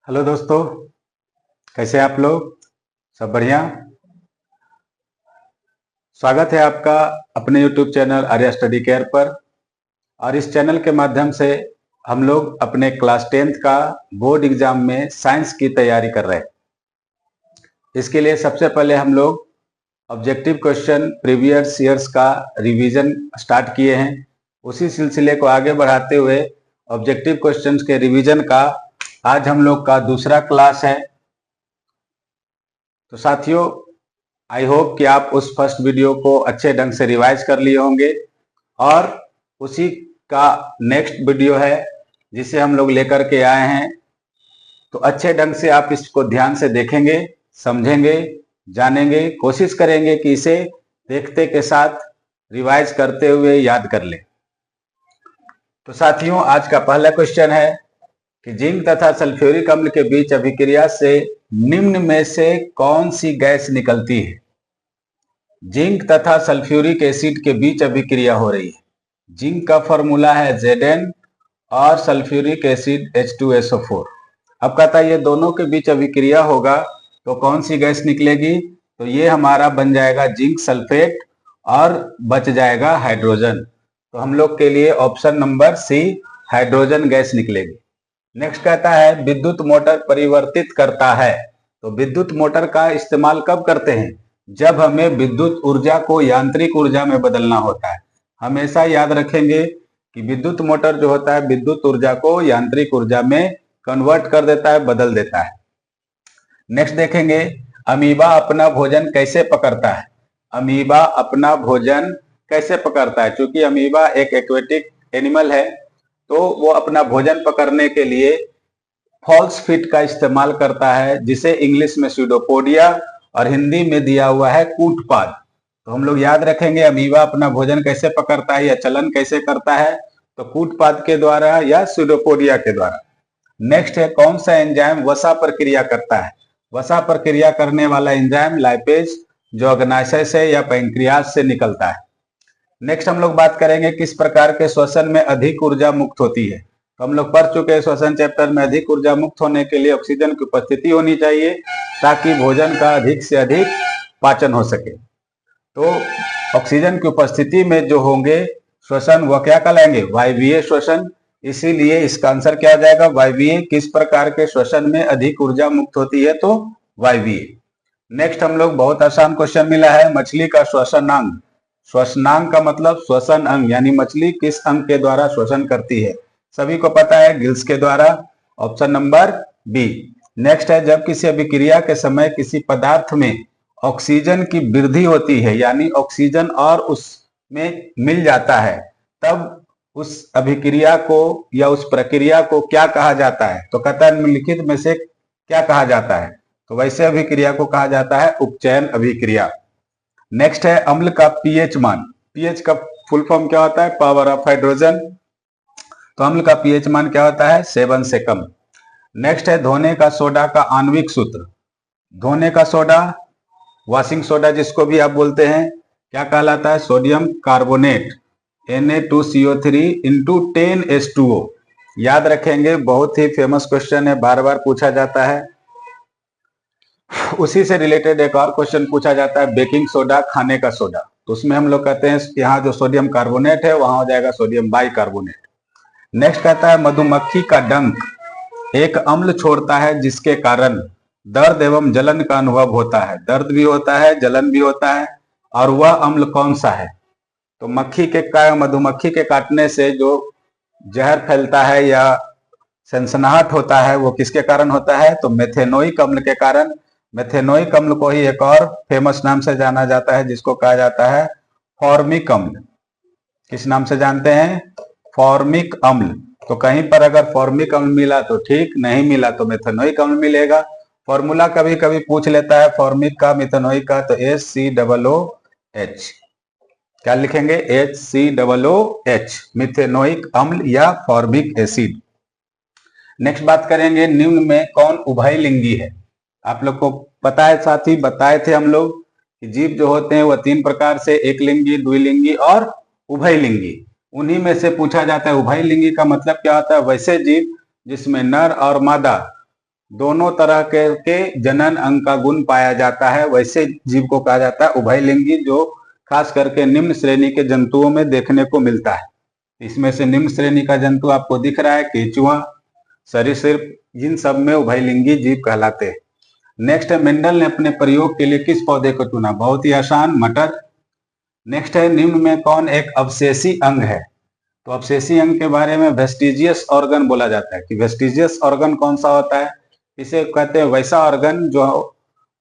Hello दोस्तों, कैसे हैं आप लोग? सब बढ़िया। स्वागत है आपका अपने YouTube channel Arya study care पर। और इस चैनल के माध्यम से हम लोग अपने क्लास 10th का बोर्ड एग्जाम में साइंस की तैयारी कर रहे हैं। इसके लिए सबसे पहले हम लोग ऑब्जेक्टिव क्वेश्चन प्रीवियस ईयर्स का रिवीजन स्टार्ट किए हैं। उसी सिलसिले को आगे बढ़ाते हुए ऑब्जेक्टिव क्वेश्चंस के रिवीजन का आज हम लोग का दूसरा क्लास है। तो साथियों, आई होप कि आप उस फर्स्ट वीडियो को अच्छे ढंग से रिवाइज कर लिए होंगे और उसी का नेक्स्ट वीडियो है जिसे हम लोग लेकर के आए हैं। तो अच्छे ढंग से आप इसको ध्यान से देखेंगे, समझेंगे, जानेंगे, कोशिश करेंगे कि इसे देखते के साथ रिवाइज करते हुए याद कर लें। तो साथियों, आज का पहला क्वेश्चन है कि जिंक तथा सल्फ्यूरिक अम्ल के बीच अभिक्रिया से निम्न में से कौन सी गैस निकलती है? जिंक तथा सल्फ्यूरिक एसिड के बीच अभिक्रिया हो रही है। जिंक का फॉर्मूला है Zn और सल्फ्यूरिक एसिड H2SO4। अब कहता है ये दोनों के बीच अभिक्रिया होगा तो कौन सी गैस निकलेगी? तो ये हमारा बन जाएगा जिंक सल्फेट और बच जाएगा हाइड्रोजन। तो हम लोग के लिए option number C hydrogen gas निकलेगी। नेक्स्ट कहता है विद्युत मोटर परिवर्तित करता है। तो विद्युत मोटर का इस्तेमाल कब करते हैं? जब हमें विद्युत ऊर्जा को यांत्रिक ऊर्जा में बदलना होता है। हमेशा याद रखेंगे कि विद्युत मोटर जो होता है विद्युत ऊर्जा को यांत्रिक ऊर्जा में कन्वर्ट कर देता है, बदल देता है। नेक्स्ट देखेंगे अमीबा अपना भोजन कैसे पकड़ता है। अमीबा अपना भोजन कैसे पकड़ता है? क्योंकि अमीबा एक एक्वेटिक एनिमल है तो वो अपना भोजन पकड़ने के लिए फॉल्स फीट का इस्तेमाल करता है, जिसे इंग्लिश में स्यूडोपोडिया और हिंदी में दिया हुआ है कूटपाद। तो हम लोग याद रखेंगे अमीबा अपना भोजन कैसे पकड़ता है या चलन कैसे करता है, तो कूटपाद के द्वारा या स्यूडोपोडिया के द्वारा। नेक्स्ट है कौन सा एंजाइम वसा पर क्रिया करता है? वसा पर क्रिया करने वाला एंजाइम लाइपेज, जो अग्नाशय से या पैंक्रियाज से निकलता है। नेक्स्ट हम लोग बात करेंगे किस प्रकार के श्वसन में अधिक ऊर्जा मुक्त होती है। तो हम लोग पढ़ चुके हैं श्वसन चैप्टर में अधिक ऊर्जा मुक्त होने के लिए ऑक्सीजन की उपस्थिति होनी चाहिए ताकि भोजन का अधिक से अधिक पाचन हो सके। तो ऑक्सीजन की उपस्थिति में जो होंगे श्वसन वह क्या कहलाएंगे? वायवीय श्वसन। इसीलिए इसका आंसर क्या आ जाएगा? वायवीय। किस प्रकार के श्वसन में अधिक ऊर्जा मुक्त होती है? तो वायवीय। नेक्स्ट हम लोग बहुत आसान क्वेश्चन मिला है मछली का श्वसनांग। श्वसनांग का मतलब श्वसन अंग, यानी मछली किस अंग के द्वारा श्वसन करती है? सभी को पता है गिल्स के द्वारा। Option number B. नेक्स्ट है जब किसी अभिक्रिया के समय किसी पदार्थ में ऑक्सीजन की वृद्धि होती है, यानी ऑक्सीजन और उसमें मिल जाता है, तब उस अभिक्रिया को या उस प्रक्रिया को क्या कहा जाता है? तो कहता है निम्नलिखित में से क्या कहा जाता है? तो वैसे अभिक्रिया को कहा जाता है उपचयन अभिक्रिया। नेक्स्ट है अम्ल का पीएच मान। पीएच का फुल फॉर्म क्या होता है? Power of hydrogen. तो अम्ल का पीएच मान क्या होता है? 7 से कम। नेक्स्ट है धोने का सोडा का आणविक सूत्र। धोने का सोडा, वॉशिंग सोडा जिसको भी आप बोलते हैं, क्या कहलाता है? Sodium carbonate Na2CO3 into 10H2O। याद रखेंगे, बहुत ही फेमस क्वेश्चन है, बार बार पूछा जाता है। उसी से रिलेटेड एक और क्वेश्चन पूछा जाता है बेकिंग सोडा, खाने का सोडा। तो उसमें हम लोग कहते हैं यहाँ जो सोडियम कार्बोनेट है वहां हो जाएगा सोडियम बाइकार्बोनेट। नेक्स्ट कहता है मधुमक्खी का डंक एक अम्ल छोड़ता है जिसके कारण दर्द एवं जलन का अनुभव होता है। दर्द भी होता है, जलन भी होता है, और वह अम्ल कौन सा है? तो मधुमक्खी के काटने से जो जहर फैलता है या सनसनाहट होता है वो किसके कारण होता है? तो मेथेनोइक अम्ल के कारण। मेथेनोइक अम्ल को ही एक और फेमस नाम से जाना जाता है जिसको कहा जाता है फॉर्मिक अम्ल। किस नाम से जानते हैं? फॉर्मिक अम्ल। तो कहीं पर अगर फॉर्मिक अम्ल मिला तो ठीक, नहीं मिला तो मेथेनोइक अम्ल मिलेगा। फॉर्मूला कभी कभी पूछ लेता है फॉर्मिक का, मेथेनोइक का, तो HCOOH। क्या लिखेंगे? HCOOH, मिथेनोइक अम्ल या फॉर्मिक एसिड। नेक्स्ट बात करेंगे निम्न में कौन उभयलिंगी है। आप लोग को पता है, साथ ही बताए थे हम लोग कि जीव जो होते हैं वह 3 प्रकार से, एक लिंगी, द्विलिंगी और उभयलिंगी। उन्हीं में से पूछा जाता है उभयलिंगी का मतलब क्या होता है? वैसे जीव जिसमें नर और मादा दोनों तरह के जनन अंग का गुण पाया जाता है, वैसे जीव को कहा जाता है उभयलिंगी, जो खास करके निम्न श्रेणी के जंतुओं में देखने को मिलता है। इसमें से निम्न श्रेणी का जंतु आपको दिख रहा है, केंचुआ, सरीसृप, इन सब में उभयलिंगी जीव कहलाते हैं। नेक्स्ट है, मेंडल ने अपने प्रयोग के लिए किस पौधे को चुना? बहुत ही आसान, मटर। नेक्स्ट है, निम्न में कौन एक अवशेषी अंग है? तो अवशेषी अंग के बारे में वेस्टिजियस ऑर्गन बोला जाता है। कि वेस्टिजियस ऑर्गन कौन सा होता है? इसे कहते हैं वैसा ऑर्गन जो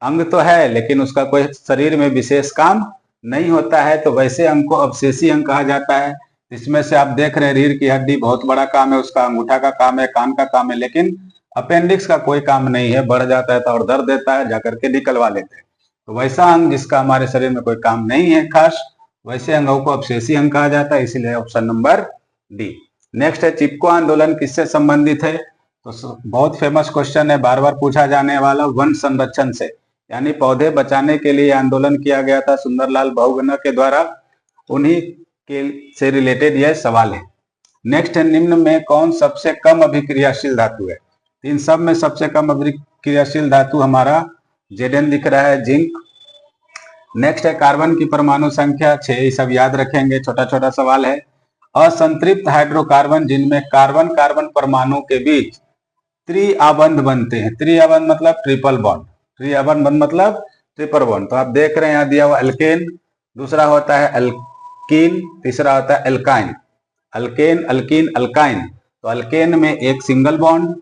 अंग तो है लेकिन उसका कोई शरीर में विशेष काम नहीं होता है, तो वैसे अंग को अवशेषी अंग कहा जाता है। इसमें से आप देख रहे हैं रीढ़ की हड्डी बहुत बड़ा काम है उसका, अंगूठा का काम है, कान का काम है, लेकिन अपेंडिक्स का कोई काम नहीं है। बढ़ जाता है तो और दर्द देता है, जाकर के निकलवा लेते हैं। तो वैसा अंग जिसका हमारे शरीर में कोई काम नहीं है खास, वैसे अंगों को अवशेषी अंग कहा जाता है, इसीलिए ऑप्शन नंबर डी। नेक्स्ट है, चिपको आंदोलन किससे संबंधित है? तो बहुत फेमस क्वेश्चन है, बार बार पूछा जाने वाला, वन संरक्षण से, यानी पौधे बचाने के लिए आंदोलन किया गया था सुंदरलाल बहुगुणा के द्वारा, उन्हीं के से रिलेटेड यह सवाल है। नेक्स्ट है, निम्न में कौन सबसे कम अभिक्रियाशील धातु है? इन सब में सबसे कम अभिक्रियाशील धातु हमारा जेडन दिख रहा है, जिंक। नेक्स्ट है, कार्बन की परमाणु संख्या 6, ये सब याद रखेंगे, छोटा छोटा सवाल है। असंतृप्त हाइड्रोकार्बन जिनमें कार्बन कार्बन परमाणु के बीच त्रिआबंध बनते हैं। त्रिआबंध मतलब ट्रिपल बॉन्ड, त्रिआबंध मतलब ट्रिपल बॉन्ड। तो आप देख रहे हैं यहाँ दिया हुआ एल्केन, दूसरा होता है एल्कीन, तीसरा होता है एल्काइन। Alkane, alkene, alkyne. तो अल्केन में एक सिंगल बॉन्ड,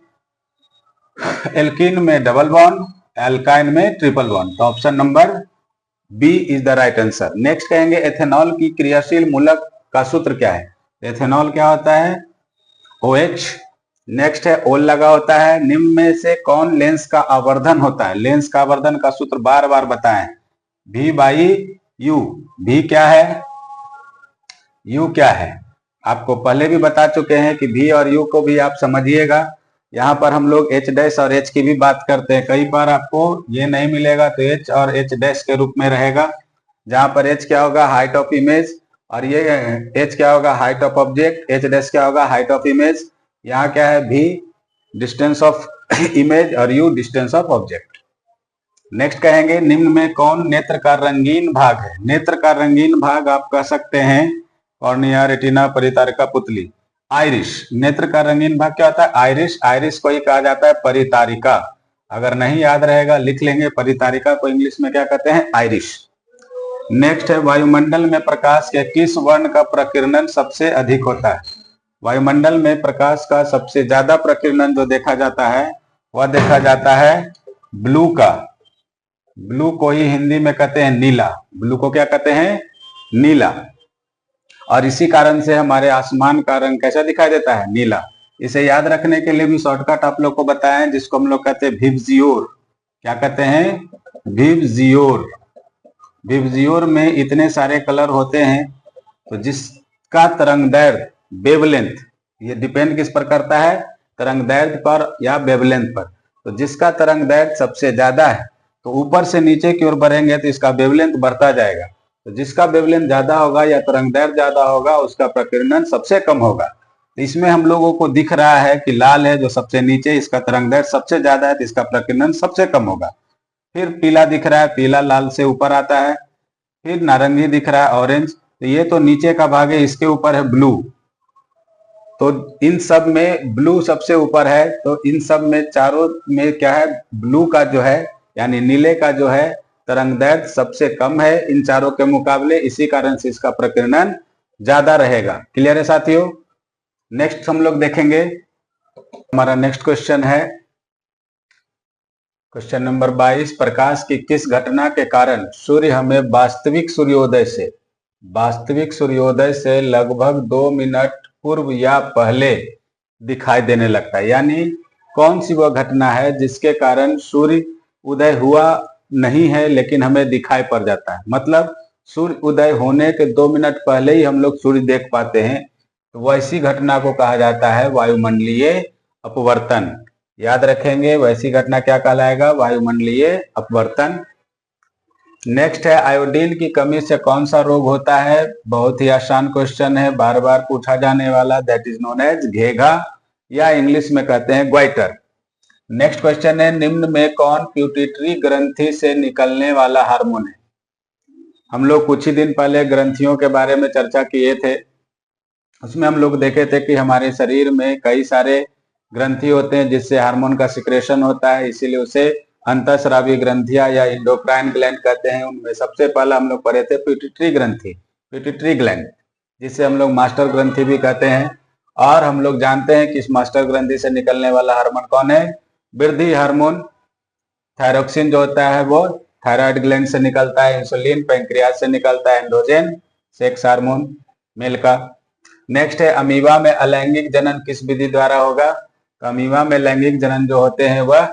एल्कीन में डबल बॉन्ड, एल्काइन में ट्रिपल बॉन्ड। तो option number B is the right answer. Next कहेंगे, एथेनॉल की क्रियाशील मूलक का सूत्र क्या है? एथेनॉल क्या होता है? OH। नेक्स्ट है, ओल लगा होता है। निम्न में से कौन लेंस का आवर्धन होता है? लेंस का आवर्धन का सूत्र बार बार बताएं, V/U। V क्या है, U क्या है? आपको पहले भी बता चुके हैं कि V और U को भी आप समझिएगा। यहाँ पर हम लोग H' और H की भी बात करते हैं, कई बार आपको ये नहीं मिलेगा तो H और H' के रूप में रहेगा, जहां पर H क्या होगा, हाइट ऑफ इमेज, और ये H क्या होगा, हाइट ऑफ ऑब्जेक्ट, H' क्या होगा, हाइट ऑफ इमेज। यहाँ क्या है, V डिस्टेंस ऑफ इमेज और U distance of object. Next कहेंगे, निम्न में कौन नेत्र का रंगीन भाग है? नेत्र का रंगीन भाग आप कह सकते हैं कॉर्निया, रेटिना, परितारिका, पुतली। आइरिश, नेत्र का रंगीन भाग क्या होता है? आइरिश। आइरिश को ही कहा जाता है परितारिका। अगर नहीं याद रहेगा लिख लेंगे, परितारिका को इंग्लिश में क्या कहते हैं, आइरिश। नेक्स्ट है, वायुमंडल में प्रकाश के किस वर्ण का प्रकीर्णन सबसे अधिक होता है? वायुमंडल में प्रकाश का सबसे ज्यादा प्रकीर्णन जो देखा जाता है वह देखा जाता है ब्लू का। ब्लू को ही हिंदी में कहते हैं नीला। ब्लू को क्या कहते हैं, नीला। और इसी कारण से हमारे आसमान का रंग कैसा दिखाई देता है, नीला। इसे याद रखने के लिए भी शॉर्टकट आप लोग को बताएं, जिसको हम लोग कहते हैं विबजियोर। क्या कहते हैं, विबजियोर। विबजियोर में इतने सारे कलर होते हैं, तो जिसका तरंगदैर्घ्य, वेवलेंथ, ये डिपेंड किस पर करता है, तरंगदैर्घ्य पर या वेवलेंथ पर। तो जिसका तरंगदैर्घ्य सबसे ज्यादा है तो ऊपर से नीचे की ओर बढ़ेंगे तो इसका वेवलेंथ बढ़ता जाएगा। तो जिसका वेवलेंथ ज्यादा होगा या तरंगदैर्घ्य ज्यादा होगा उसका प्रकीर्णन सबसे कम होगा। तो इसमें हम लोगों को दिख रहा है कि लाल है जो सबसे नीचे, इसका तरंगदैर्घ्य सबसे ज्यादा है तो इसका प्रकीर्णन सबसे कम होगा। फिर पीला दिख रहा है, पीला लाल से ऊपर आता है। फिर नारंगी दिख रहा है, ऑरेंज। तो ये तो नीचे का भाग है, इसके ऊपर है ब्लू। तो इन सब में ब्लू सबसे ऊपर है। तो इन सब में चारों में क्या है, ब्लू का जो है यानी नीले का जो है तरंगदैर्घ्य सबसे कम है इन चारों के मुकाबले, इसी कारण से इसका प्रकीर्णन ज्यादा रहेगा। क्लियर है साथियों? नेक्स्ट हम लोग देखेंगे, हमारा नेक्स्ट क्वेश्चन है क्वेश्चन नंबर 22। प्रकाश की किस घटना के कारण सूर्य हमें वास्तविक सूर्योदय से लगभग 2 मिनट पूर्व या पहले दिखाई देने लगता है? यानी कौन सी वह घटना है जिसके कारण सूर्य उदय हुआ नहीं है लेकिन हमें दिखाई पड़ जाता है? मतलब सूर्य उदय होने के 2 मिनट पहले ही हम लोग सूर्य देख पाते हैं, तो वैसी घटना को कहा जाता है वायुमंडलीय अपवर्तन। याद रखेंगे, वैसी घटना क्या कहलाएगा, वायुमंडलीय अपवर्तन। नेक्स्ट है, आयोडीन की कमी से कौन सा रोग होता है? बहुत ही आसान क्वेश्चन है, बार बार पूछा जाने वाला, दैट इज नोन एज घेघा, या इंग्लिश में कहते हैं ग्वाइटर। नेक्स्ट क्वेश्चन है, निम्न में कौन प्यूटिटरी ग्रंथि से निकलने वाला हार्मोन है? हम लोग कुछ ही दिन पहले ग्रंथियों के बारे में चर्चा किए थे। उसमें हम लोग देखे थे कि हमारे शरीर में कई सारे ग्रंथि होते हैं जिससे हार्मोन का सिक्रेशन होता है, इसीलिए उसे अंतःस्रावी ग्रंथियां या इंडोक्राइन ग्लैंड कहते हैं। उनमें सबसे पहला हम लोग पढ़े थे पिट्यूटरी ग्रंथि, पिट्यूटरी ग्लैंड, जिसे हम लोग मास्टर ग्रंथि भी कहते हैं। और हम लोग जानते हैं कि इस मास्टर ग्रंथि से निकलने वाला हार्मोन कौन है? वृद्धि हार्मोन। थायरोक्सिन जो होता है वो थायराइड ग्लैंड से निकलता है, इंसुलिन पैंक्रियाज से निकलता है, एंड्रोजन सेक्स हार्मोन मेल का। नेक्स्ट है, अमीबा में अलैंगिक जनन किस विधि द्वारा होगा? तो अमीबा में लैंगिक जनन जो होते हैं वह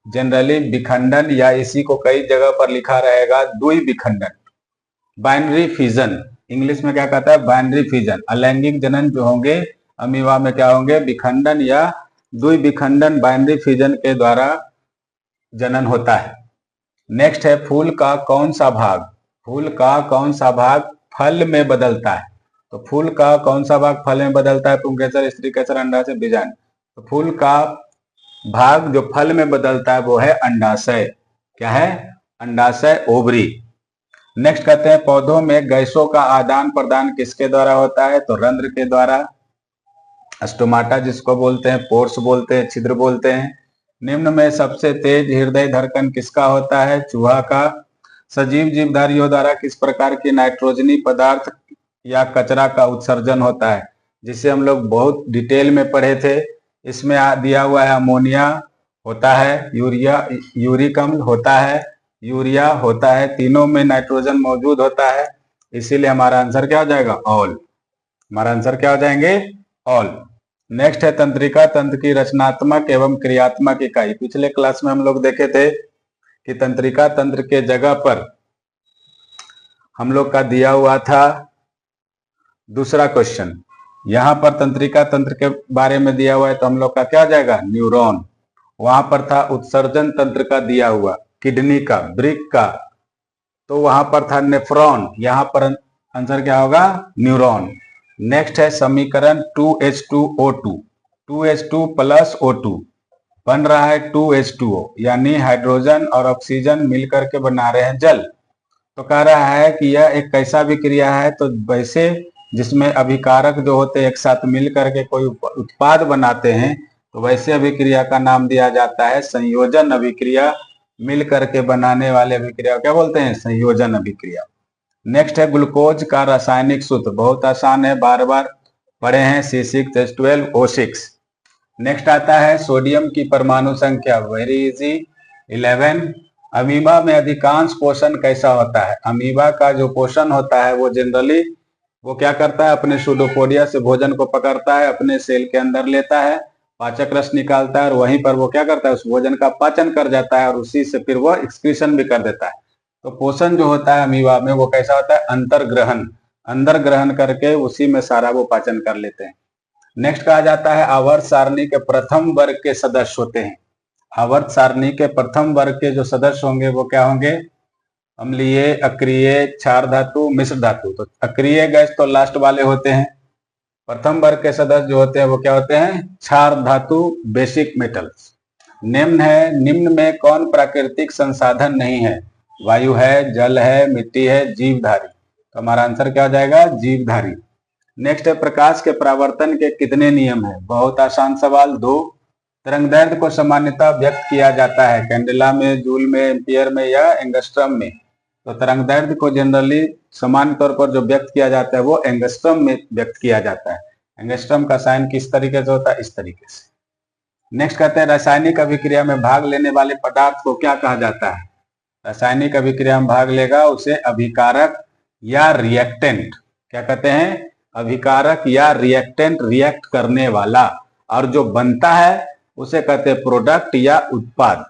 जनरली विखंडन, या इसी को कई जगह पर लिखा रहेगा द्विविखंडन, बाइनरी फिजन। इंग्लिश में क्या कहता है? Binary fission. अलैंगिक जनन जो होंगे अमीबा में क्या होंगे? विखंडन या द्विविखंडन, बाइनरी फिजन के द्वारा जनन होता है। नेक्स्ट है, फूल का कौन सा भाग, फूल का कौन सा भाग फल में बदलता है? तो फूल का कौन सा भाग फल में बदलता है? पुंकेसर, स्त्रीकेसर, अंडाशय, बीजांड। तो फूल का भाग जो फल में बदलता है वो है अंडाशय। क्या है? अंडाशय, ओवरी। नेक्स्ट कहते हैं, पौधों में गैसों का आदान प्रदान किसके द्वारा होता है? तो रंध्र के द्वारा, स्टोमाटा जिसको बोलते हैं, पोर्स बोलते हैं, छिद्र बोलते हैं। निम्न में सबसे तेज हृदय धड़कन किसका होता है? चूहा का। सजीव जीवधारियों द्वारा किस प्रकार की नाइट्रोजनी पदार्थ या कचरा का उत्सर्जन होता है, जिसे हम लोग बहुत डिटेल में पढ़े थे? इसमें दिया हुआ है अमोनिया होता है, यूरिक अम्ल होता है, यूरिया होता है, तीनों में नाइट्रोजन मौजूद होता है। इसीलिए हमारा आंसर क्या हो जाएगा? ऑल। हमारा आंसर क्या हो जाएंगे? ऑल। नेक्स्ट है, तंत्रिका तंत्र की रचनात्मक एवं क्रियात्मक इकाई। पिछले क्लास में हम लोग देखे थे कि तंत्रिका तंत्र के जगह पर हम लोग का दिया हुआ था दूसरा क्वेश्चन। यहां पर तंत्रिका तंत्र के बारे में दिया हुआ है तो हम लोग का क्या हो जाएगा? न्यूरॉन। वहां पर था उत्सर्जन तंत्र का दिया हुआ, किडनी का, ब्रिक का, तो वहां पर था नेफ्रॉन। यहां पर आंसर क्या होगा? न्यूरॉन। नेक्स्ट है, समीकरण 2H2O2, 2H2 प्लस O2 बन रहा है 2H2O, यानी हाइड्रोजन और ऑक्सीजन मिलकर के बना रहे हैं जल। तो कह रहा है कि यह एक कैसा विक्रिया है? तो वैसे जिसमें अभिकारक जो होते हैं एक साथ मिल करके कोई उत्पाद बनाते हैं, तो वैसे अभिक्रिया का नाम दिया जाता है संयोजन अभिक्रिया। मिल करके बनाने वाले अभिक्रिया क्या बोलते हैं? संयोजन अभिक्रिया। नेक्स्ट है, ग्लूकोज का रासायनिक सूत्र, बहुत आसान है, बार बार पढ़े हैं, C6H12O6। नेक्स्ट आता है, सोडियम की परमाणु संख्या, वेरी इजी, 11। अमीबा में अधिकांश पोषण कैसा होता है? अमीबा का जो पोषण होता है वो जनरली वो क्या करता है? अपने सूडोपोडिया से भोजन को पकड़ता है, अपने सेल के अंदर लेता है, पाचक रस निकालता है और वहीं पर वो क्या करता है? उस भोजन का पाचन कर जाता है और उसी से फिर वो एक्सक्रीशन भी कर देता है। तो पोषण जो होता है अमीबा में वो कैसा होता है? अंतर्ग्रहण, अंदर ग्रहण करके उसी में सारा वो पाचन कर लेते हैं। नेक्स्ट कहा जाता है, आवर्त सारणी के प्रथम वर्ग के सदस्य होते हैं। आवर्त सारणी के प्रथम वर्ग के जो सदस्य होंगे वो क्या होंगे? अम्लीय, अक्रिय, क्षार धातु, मिश्र धातु। तो अक्रिय गैस तो लास्ट वाले होते हैं। प्रथम वर्ग के सदस्य जो होते हैं वो क्या होते हैं? क्षार धातु, बेसिक मेटल्स। निम्न है, निम्न में कौन प्राकृतिक संसाधन नहीं है? वायु है, जल है, मिट्टी है, जीवधारी। तो हमारा आंसर क्या हो जाएगा? जीवधारी। नेक्स्ट है, प्रकाश के परावर्तन के कितने नियम है? बहुत आसान सवाल, 2। तरंगदैर्घ्य को सामान्यतः व्यक्त किया जाता है कैंडेला में, जूल में, एम्पियर में या एंगस्ट्रम में? तो तरंगदैर्घ्य को जनरली सामान्य तौर पर जो व्यक्त किया जाता है वो एंगस्ट्रम में व्यक्त किया जाता है। एंगस्ट्रम का साइन किस तरीके से होता है? इस तरीके से। नेक्स्ट कहते हैं, रासायनिक अभिक्रिया में भाग लेने वाले पदार्थ को क्या कहा जाता है? रासायनिक अभिक्रिया में भाग लेगा उसे अभिकारक या रिएक्टेंट, क्या कहते हैं? अभिकारक या रिएक्टेंट, रिएक्ट करने वाला। और जो बनता है उसे कहते हैं प्रोडक्ट या उत्पाद।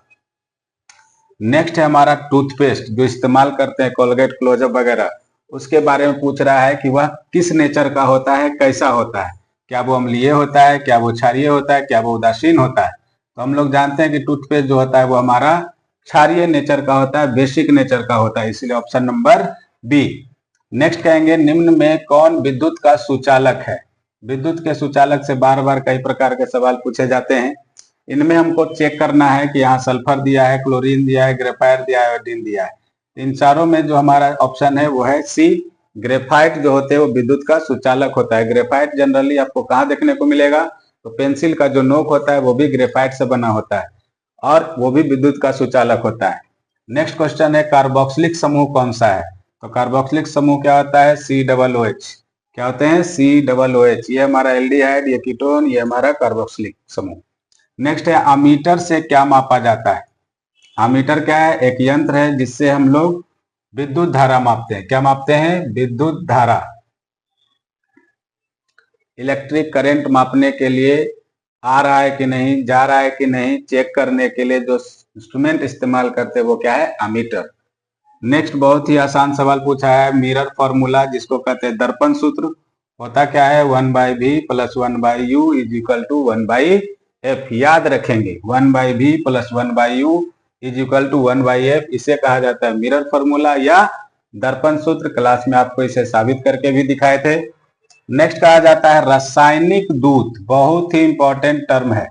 नेक्स्ट है हमारा टूथपेस्ट, जो इस्तेमाल करते हैं कोलगेट, क्लोजअप वगैरह, उसके बारे में पूछ रहा है कि वह किस नेचर का होता है, कैसा होता है? क्या वो अम्लीय होता है, क्या वो क्षारीय होता है, क्या वो उदासीन होता है? तो हम लोग जानते हैं कि टूथपेस्ट जो होता है वो हमारा क्षारीय नेचर का होता है, बेसिक नेचर का होता है, इसलिए ऑप्शन नंबर बी। नेक्स्ट कहेंगे, निम्न में कौन विद्युत का सुचालक है? विद्युत के सुचालक से बार बार कई प्रकार के सवाल पूछे जाते हैं। इनमें हमको चेक करना है कि यहाँ सल्फर दिया है, क्लोरीन दिया है, ग्रेफाइट दिया है, आयोडीन दिया है। इन चारों में जो हमारा ऑप्शन है वो है सी। ग्रेफाइट जो होते हैं वो विद्युत का सुचालक होता है। ग्रेफाइट जनरली आपको कहाँ देखने को मिलेगा, तो पेंसिल का जो नोक होता है वो भी ग्रेफाइट से बना होता है और वो भी विद्युत का सुचालक होता है। नेक्स्ट क्वेश्चन है कार्बोक्सिलिक समूह कौन सा है, तो कार्बोक्सिलिक समूह क्या होता है, COOH। क्या होते हैं, COOH। ये हमारा एल्डिहाइड, ये कीटोन, ये हमारा कार्बोक्सिलिक समूह। नेक्स्ट है अमीटर से क्या मापा जाता है। अमीटर क्या है, एक यंत्र है जिससे हम लोग विद्युत धारा मापते हैं। क्या मापते हैं, विद्युत धारा। इलेक्ट्रिक करंट मापने के लिए आ रहा है कि नहीं, जा रहा है कि नहीं, चेक करने के लिए जो इंस्ट्रूमेंट इस्तेमाल करते हैं वो क्या है, अमीटर। नेक्स्ट बहुत ही आसान सवाल पूछा है, मिरर फॉर्मूला जिसको कहते हैं दर्पण सूत्र, होता क्या है, 1/v + 1/u = 1/f। याद रखेंगे 1/v + 1/u = 1/f। इसे कहा जाता है मिरर फॉर्मूला या दर्पण सूत्र। क्लास में आपको इसे साबित करके भी दिखाए थे। नेक्स्ट कहा जाता है रासायनिक दूत, बहुत ही इंपॉर्टेंट टर्म है।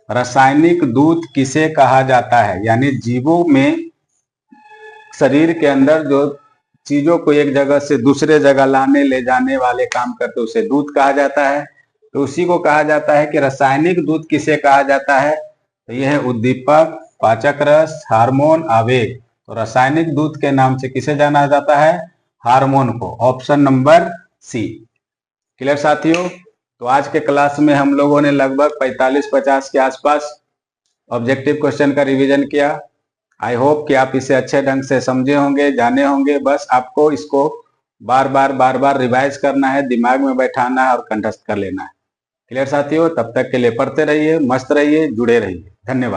रासायनिक दूत किसे कहा जाता है, यानी जीवों में शरीर के अंदर जो चीजों को एक जगह से दूसरे जगह लाने ले जाने वाले काम करते उसे दूत कहा जाता है। तो उसी को कहा जाता है कि रासायनिक दूत किसे कहा जाता है, तो यह है उद्दीपक, पाचक रस, हार्मोन, आवेग। तो रासायनिक दूत के नाम से किसे जाना जाता है, हार्मोन को। ऑप्शन नंबर सी। क्लियर साथियों, तो आज के क्लास में हम लोगों ने लगभग 45-50 के आसपास ऑब्जेक्टिव क्वेश्चन का रिवीजन किया। आई होप कि आप इसे अच्छे ढंग से समझे होंगे, जाने होंगे। बस आपको इसको बार बार रिवाइज करना है, दिमाग में बैठाना है और कंठस्थ कर लेना है। क्लियर साथियों, तब तक के लिए पढ़ते रहिए, मस्त रहिए, जुड़े रहिए। धन्यवाद।